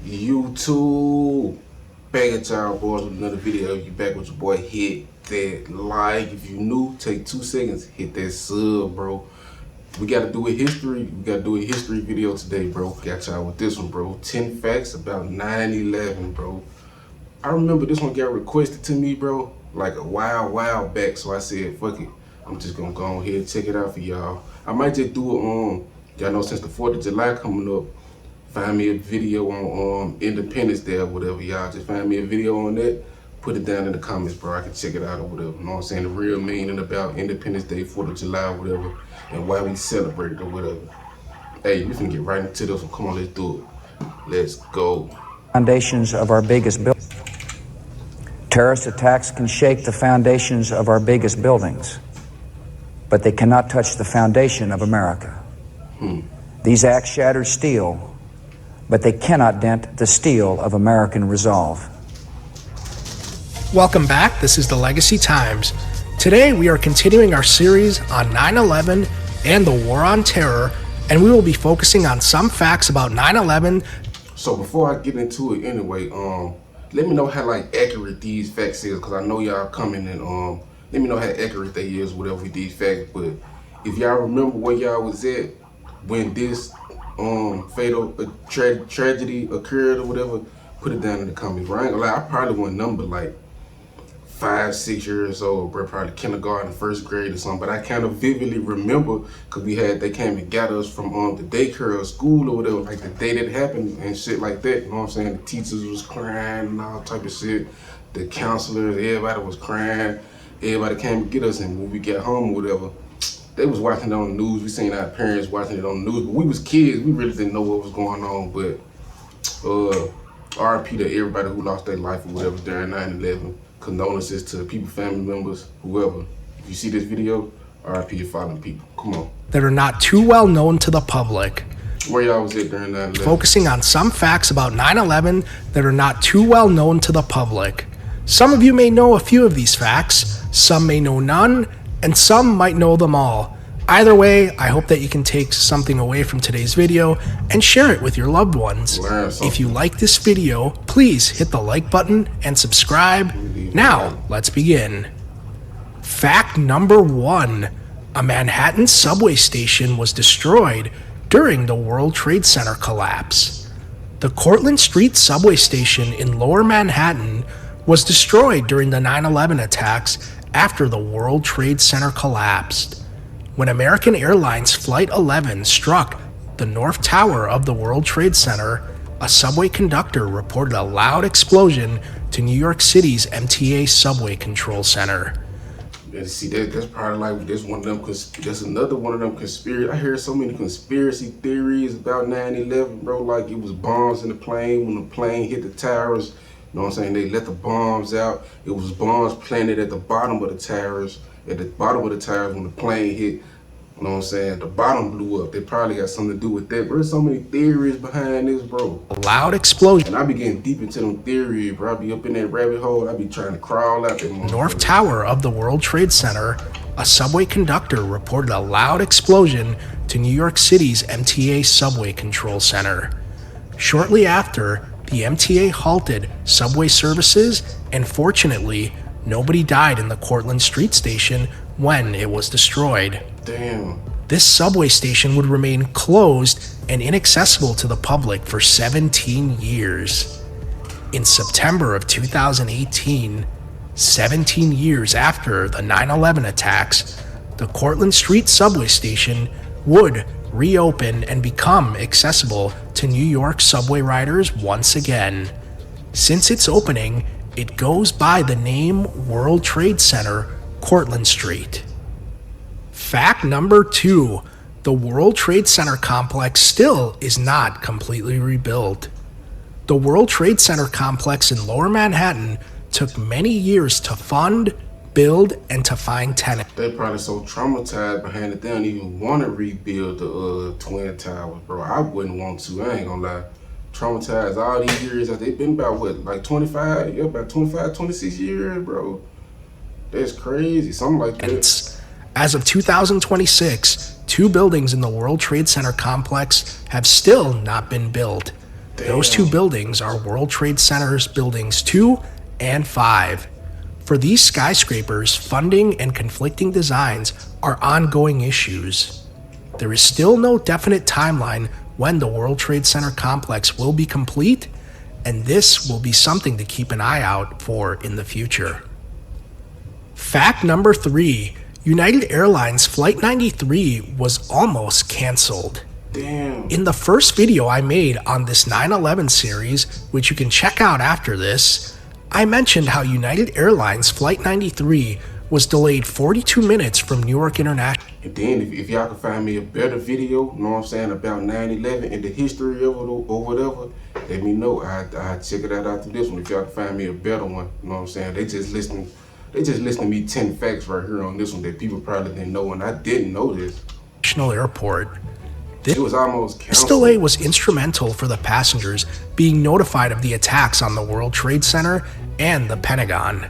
YouTube, back at y'all boys with another video. You back with your boy. Hit that like if you new. Take 2 seconds. Hit that sub, bro. We gotta do a history. We gotta do a history video today, bro. Got y'all with this one, bro. 10 facts about 9/11, bro. I remember this one got requested to me, bro, like a while back. So I said, fuck it. I'm just gonna go ahead and check it out for y'all. I might just do it y'all know since the 4th of July coming up. Find me a video on Independence Day or whatever, y'all. Just find me a video on that. Put it down in the comments, bro. I can check it out or whatever. You know what I'm saying? The real meaning about Independence Day, 4th of July or whatever, and why we celebrate it or whatever. Hey, we finna get right into this one. Come on, let's do it. Let's go. Foundations of our biggest buildings. Terrorist attacks can shake the foundations of our biggest buildings, but they cannot touch the foundation of America. These acts shatter steel, but they cannot dent the steel of American resolve. Welcome back. This is the Legacy Times. Today we are continuing our series on 9/11 and the War on Terror, and we will be focusing on some facts about 9/11. So before I get into it anyway, let me know how like accurate these facts is, cause I know y'all coming and let me know how accurate they is, whatever with these facts. But if y'all remember where y'all was at when this fatal tragedy occurred or whatever, put it down in the comments. Right? I ain't gonna lie, I probably wasn't number like 5, 6 years old, bro, probably kindergarten, 1st grade or something. But I kind of vividly remember because they came and got us from the daycare or school or whatever, like the day that happened and shit like that. You know what I'm saying? The teachers was crying and all type of shit. The counselors, everybody was crying. Everybody came to get us, and when we got home or whatever, they was watching it on the news. We seen our parents watching it on the news, but we was kids. We really didn't know what was going on. But RIP to everybody who lost their life or whatever during 9/11. Condolences to people, family members, whoever. If you see this video, RIP to fallen people. Come on. That are not too well known to the public. Where y'all was at during 9/11? Focusing on some facts about 9/11 that are not too well known to the public. Some of you may know a few of these facts, some may know none, and some might know them all. Either way, I hope that you can take something away from today's video and share it with your loved ones. If you like this video, please hit the like button and subscribe. Now, let's begin. Fact number 1. A Manhattan subway station was destroyed during the World Trade Center collapse. The Cortlandt Street subway station in Lower Manhattan was destroyed during the 9/11 attacks after the World Trade Center collapsed. When American Airlines Flight 11 struck the North Tower of the World Trade Center, a subway conductor reported a loud explosion to New York City's MTA Subway Control Center. Yeah, see, that's probably like that's one of them. That's another one of them conspiracy. I heard so many conspiracy theories about 9/11, bro. Like it was bombs in the plane when the plane hit the towers. You know what I'm saying? They let the bombs out. It was bombs planted at the bottom of the towers. At the bottom of the towers when the plane hit, you know what I'm saying? The bottom blew up. They probably got something to do with that. There's so many theories behind this, bro. A loud explosion. And I be getting deep into them theories, bro. I be up in that rabbit hole. I be trying to crawl out there. North Tower of the World Trade Center, a subway conductor reported a loud explosion to New York City's MTA Subway Control Center. Shortly after, the MTA halted subway services, and fortunately, nobody died in the Cortlandt Street station when it was destroyed. Damn. This subway station would remain closed and inaccessible to the public for 17 years. In September of 2018, 17 years after the 9/11 attacks, the Cortlandt Street subway station would reopen and become accessible to New York subway riders once again. Since its opening, it goes by the name World Trade Center, Cortlandt Street. Fact number 2. The World Trade Center complex still is not completely rebuilt. The World Trade Center complex in Lower Manhattan took many years to fund, build, and to find tenants. They probably so traumatized behind it, they don't even want to rebuild the Twin Towers, bro. I wouldn't want to, I ain't gonna lie. Traumatized all these years. They've been about what, like 25? Yeah, about 25, 26 years, bro. That's crazy, something like that. As of 2026, 2 buildings in the World Trade Center complex have still not been built. Those two buildings are World Trade Center's Buildings 2 and 5. For these skyscrapers, funding and conflicting designs are ongoing issues. There is still no definite timeline when the World Trade Center complex will be complete, and this will be something to keep an eye out for in the future. Fact number 3, United Airlines Flight 93 was almost canceled. Damn. In the first video I made on this 9/11 series, which you can check out after this, I mentioned how United Airlines Flight 93 was delayed 42 minutes from Newark International. And then if y'all can find me a better video, you know what I'm saying, about 9/11 and the history of it or whatever, let me know. I check it out after this one. If y'all can find me a better one, you know what I'm saying. They just listening to me 10 facts right here on this one that people probably didn't know, and I didn't know this. Airport. It was almost This canceled. delay was instrumental for the passengers being notified of the attacks on the World Trade Center and the Pentagon.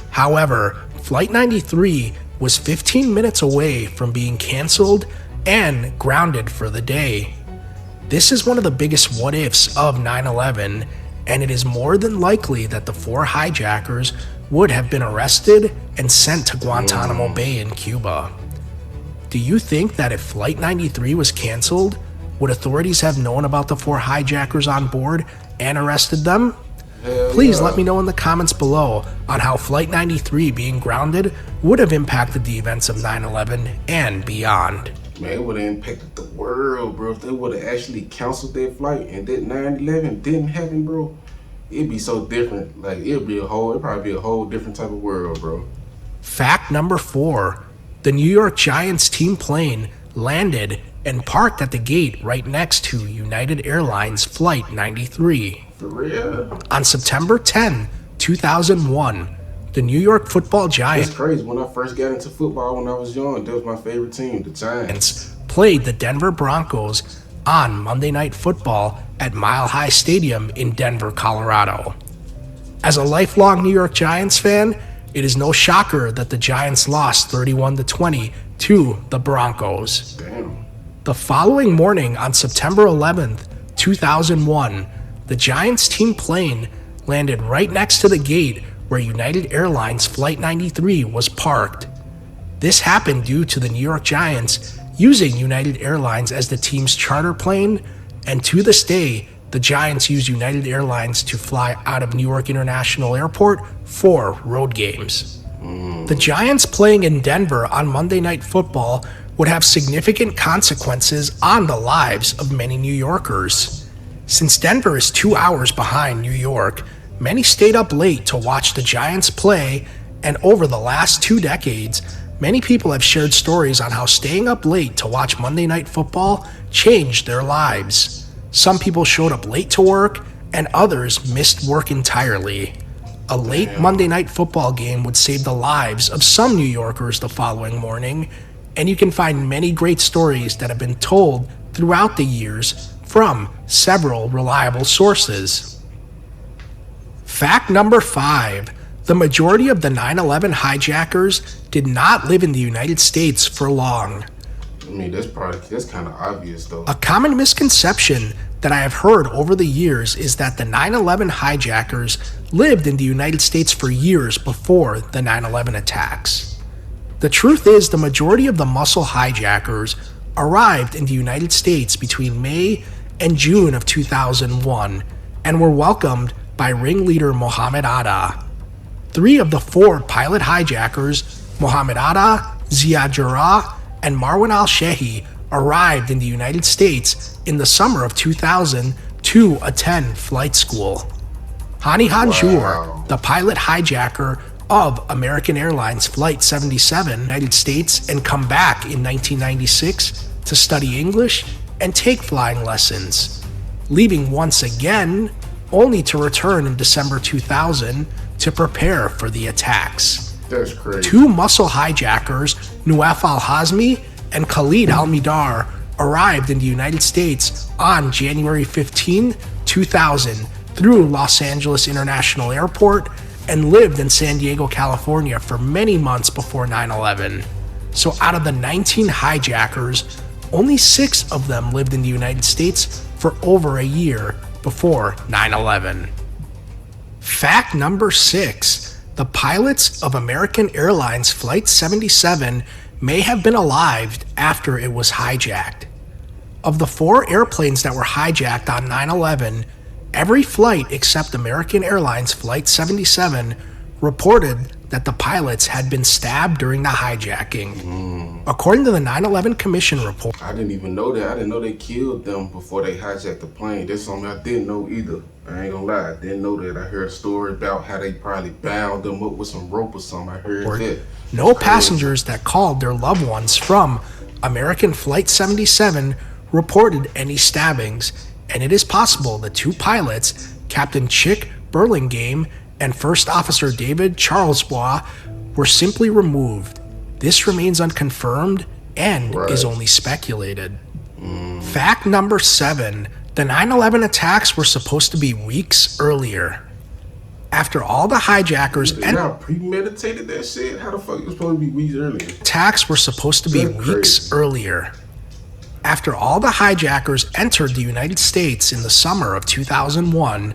However, Flight 93 was 15 minutes away from being canceled and grounded for the day. This is one of the biggest what-ifs of 9/11, and it is more than likely that the 4 hijackers would have been arrested and sent to Guantanamo Bay in Cuba. Do you think that if Flight 93 was canceled, would authorities have known about the 4 hijackers on board and arrested them? Please let me know in the comments below on how Flight 93 being grounded would have impacted the events of 9/11 and beyond. Man, it would have impacted the world, bro. If they would have actually canceled that flight and that 9/11 didn't happen, bro, it'd be so different. Like, it'd probably be a whole different type of world, bro. Fact number 4, the New York Giants team plane landed and parked at the gate right next to United Airlines Flight 93. For real? On September 10, 2001, the New York Football It's Giants crazy. When I first got into football when I was young, that was my favorite team, the Giants. played the Denver Broncos on Monday Night Football at Mile High Stadium in Denver, Colorado. As a lifelong New York Giants fan, it is no shocker that the Giants lost 31-20 to the Broncos. Damn. The following morning on September 11th, 2001, the Giants team plane landed right next to the gate where United Airlines Flight 93 was parked. This happened due to the New York Giants using United Airlines as the team's charter plane, and to this day, the Giants use United Airlines to fly out of Newark International Airport for road games. The Giants playing in Denver on Monday Night Football would have significant consequences on the lives of many New Yorkers. Since Denver is 2 hours behind New York, many stayed up late to watch the Giants play, and over the last 2 decades, many people have shared stories on how staying up late to watch Monday Night Football changed their lives. Some people showed up late to work, and others missed work entirely. A late Monday Night Football game would save the lives of some New Yorkers the following morning, and you can find many great stories that have been told throughout the years from several reliable sources. Fact number 5. The majority of the 9/11 hijackers did not live in the United States for long. I mean, that's kind of obvious, though. A common misconception that I have heard over the years is that the 9/11 hijackers lived in the United States for years before the 9/11 attacks. The truth is, the majority of the muscle hijackers arrived in the United States between May and June of 2001 and were welcomed by ringleader Mohammed Atta. 3 of the 4 pilot hijackers, Mohammed Atta, Ziad Jarrah, and Marwan al-Shehi, arrived in the United States in the summer of 2000 to attend flight school. Hani Hanjour, the pilot hijacker of American Airlines Flight 77, United States, and come back in 1996 to study English and take flying lessons, leaving once again, only to return in December 2000 to prepare for the attacks. That's crazy. 2 muscle hijackers, Nuaf al-Hazmi and Khalid al-Midar, arrived in the United States on January 15, 2000 through Los Angeles International Airport and lived in San Diego, California for many months before 9/11. So out of the 19 hijackers, only 6 of them lived in the United States for over a year before 9/11. Fact number 6. The pilots of American Airlines Flight 77 may have been alive after it was hijacked. Of the 4 airplanes that were hijacked on 9/11, every flight except American Airlines Flight 77 reported that the pilots had been stabbed during the hijacking. According to the 9/11 Commission report, I didn't even know that. I didn't know they killed them before they hijacked the plane. That's something I didn't know either. I ain't gonna lie, I didn't know that. I heard a story about how they probably bound them up with some rope or something. I heard that. no passengers that called their loved ones from American Flight 77 reported any stabbings, and it is possible the 2 pilots, Captain Chick Burlingame and First Officer David Charlesbois, were simply removed. This remains unconfirmed and is only speculated. Fact number 7. The 9/11 attacks were supposed to be weeks earlier. After all the hijackers Y'all premeditated that shit? How the fuck it was supposed to be weeks earlier? attacks were supposed to be That's weeks crazy. earlier. After all the hijackers entered the United States in the summer of 2001,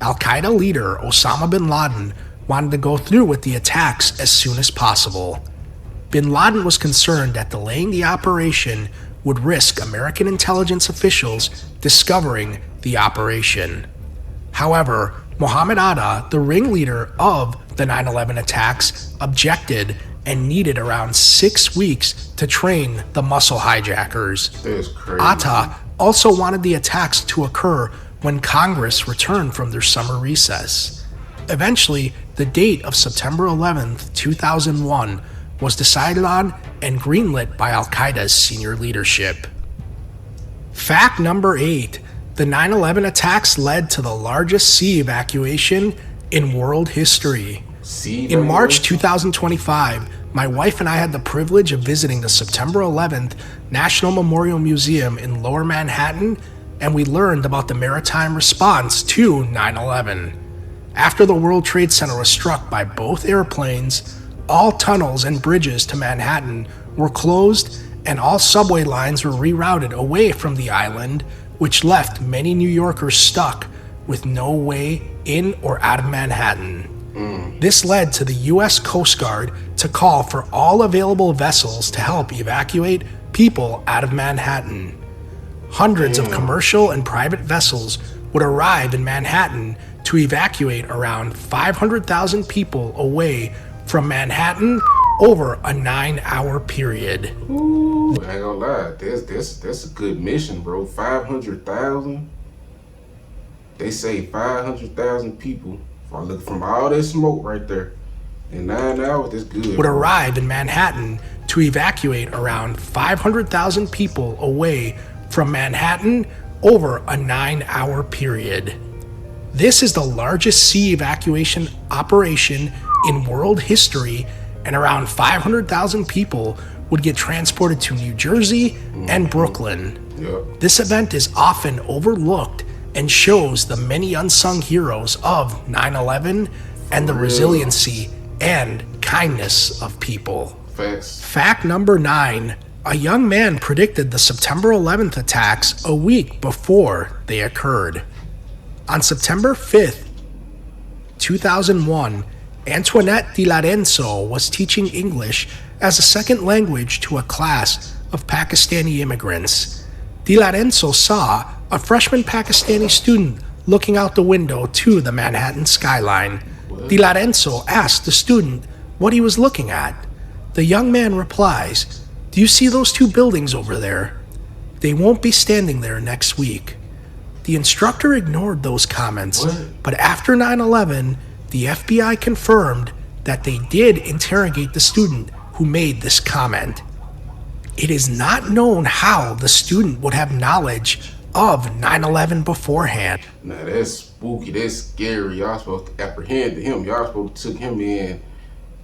Al-Qaeda leader Osama bin Laden wanted to go through with the attacks as soon as possible. Bin Laden was concerned that delaying the operation would risk American intelligence officials discovering the operation. However, Mohammed Atta, the ringleader of the 9/11 attacks, objected and needed around 6 weeks to train the muscle hijackers. That's crazy. Atta also wanted the attacks to occur when Congress returned from their summer recess. Eventually, the date of September 11th, 2001 was decided on and greenlit by Al-Qaeda's senior leadership. Fact number 8. The 9/11 attacks led to the largest sea evacuation in world history. See, In March 2025, my wife and I had the privilege of visiting the September 11th National Memorial Museum in Lower Manhattan, and we learned about the maritime response to 9/11. After the World Trade Center was struck by both airplanes, all tunnels and bridges to Manhattan were closed and all subway lines were rerouted away from the island, which left many New Yorkers stuck with no way in or out of Manhattan. This led to the U.S. Coast Guard to call for all available vessels to help evacuate people out of Manhattan. Hundreds of commercial and private vessels would arrive in Manhattan to evacuate around 500,000 people away from Manhattan over a 9-hour period. Ooh, I ain't gonna lie, that's a good mission, bro. 500,000. They say 500,000 people. If I look from all that smoke right there, in 9 hours, that's good. Would bro. arrive in Manhattan to evacuate around 500,000 people away from Manhattan over a 9-hour period. This is the largest sea evacuation operation in world history, and around 500,000 people would get transported to New Jersey and Brooklyn. Yep. This event is often overlooked and shows the many unsung heroes of 9/11 and the resiliency and kindness of people. Facts. Fact number 9. A young man predicted the September 11th attacks a week before they occurred. On September 5th, 2001, Antoinette Di Lorenzo was teaching English as a second language to a class of Pakistani immigrants. Di Lorenzo saw a freshman Pakistani student looking out the window to the Manhattan skyline. Di Lorenzo asked the student what he was looking at. The young man replies, "Do you see those 2 buildings over there? They won't be standing there next week." The instructor ignored those comments, but after 9/11, the FBI confirmed that they did interrogate the student who made this comment. It is not known how the student would have knowledge of 9/11 beforehand. Now that's spooky. That's scary. Y'all supposed to apprehend him. Y'all supposed to took him in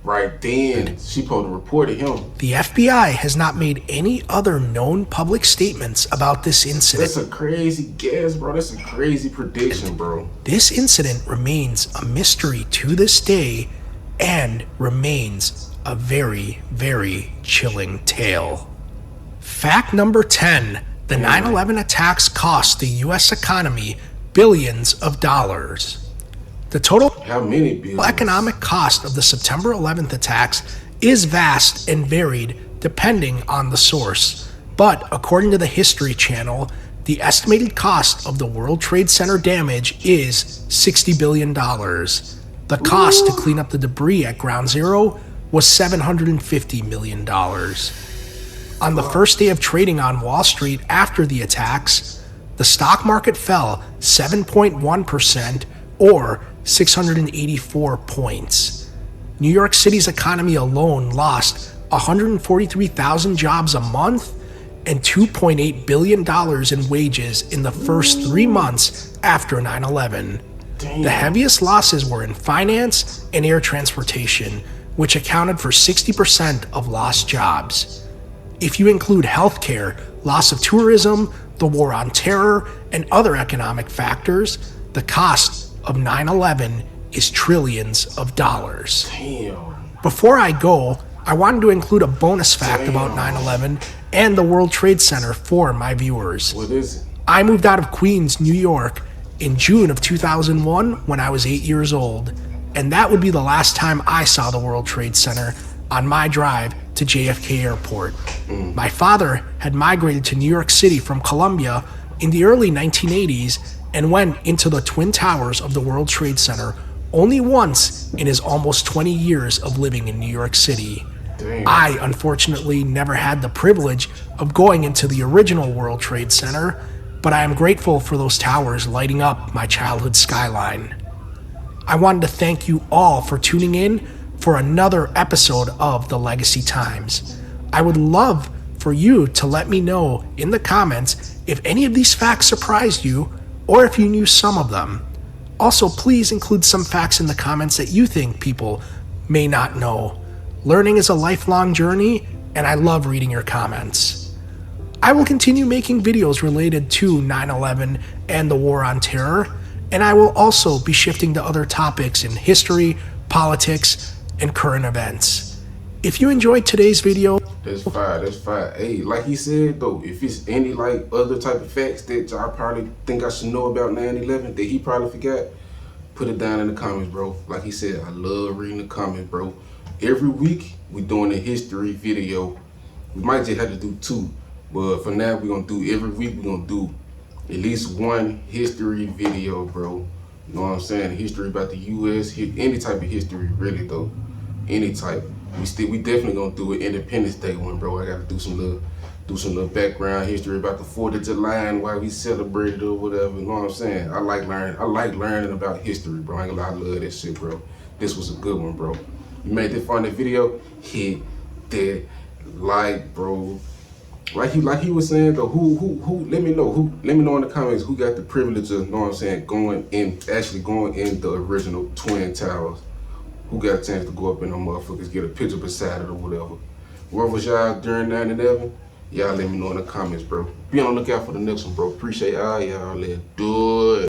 right then. She supposed to report him. The FBI has not made any other known public statements about this incident. That's a crazy guess, bro. That's a crazy prediction, bro. This incident remains a mystery to this day and remains a very, very chilling tale. Fact number 10. The 9/11 attacks cost the U.S. economy billions of dollars. The total How many billions? economic cost of the September 11th attacks is vast and varied depending on the source. But according to the History Channel, the estimated cost of the World Trade Center damage is $60 billion. The cost to clean up the debris at Ground Zero was $750 million. On the first day of trading on Wall Street after the attacks, the stock market fell 7.1% or 684 points. New York City's economy alone lost 143,000 jobs a month and $2.8 billion in wages in the first 3 months after 9/11. The heaviest losses were in finance and air transportation, which accounted for 60% of lost jobs. If you include healthcare, loss of tourism, the war on terror, and other economic factors, the cost of 9/11 is trillions of dollars. Damn. Before I go, I wanted to include a bonus fact about 9/11 and the World Trade Center for my viewers. What is it? I moved out of Queens, New York in June of 2001 when I was 8 years old, and that would be the last time I saw the World Trade Center on my drive to JFK Airport. My father had migrated to New York City from Colombia in the early 1980s and went into the Twin Towers of the World Trade Center only once in his almost 20 years of living in New York City. Damn. I, unfortunately, never had the privilege of going into the original World Trade Center, but I am grateful for those towers lighting up my childhood skyline. I wanted to thank you all for tuning in for another episode of The Legacy Times. I would love for you to let me know in the comments if any of these facts surprised you or if you knew some of them. Also, please include some facts in the comments that you think people may not know. Learning is a lifelong journey, and I love reading your comments. I will continue making videos related to 9/11 and the war on terror, and I will also be shifting to other topics in history, politics, and current events. If you enjoyed today's video, That's fine. That's fine. Hey, like he said though, if it's any like other type of facts that y'all probably think I should know about 9/11 that he probably forgot, put it down in the comments, bro. Like he said, I love reading the comments, bro. Every week we doing a history video. We might just have to do 2, but for now we're gonna do every week. We're gonna do at least 1 history video, bro. You know what I'm saying? History about the U.S. Any type of history, really though. Any type. We definitely gonna do an Independence Day one, bro. I gotta do some little background history about the 4th of July and why we celebrated or whatever. You know what I'm saying? I like learning about history, bro. I ain't gonna lie, I love that shit, bro. This was a good one, bro. You made this funny video, hit that like, bro. Like he was saying though, who let me know in the comments who got the privilege of, you know what I'm saying, going in the original Twin Towers. Who got a chance to go up in them motherfuckers, get a picture beside it or whatever. Where was y'all during 9/11? Y'all let me know in the comments, bro. Be on the lookout for the next one, bro. Appreciate all y'all. Let's do it.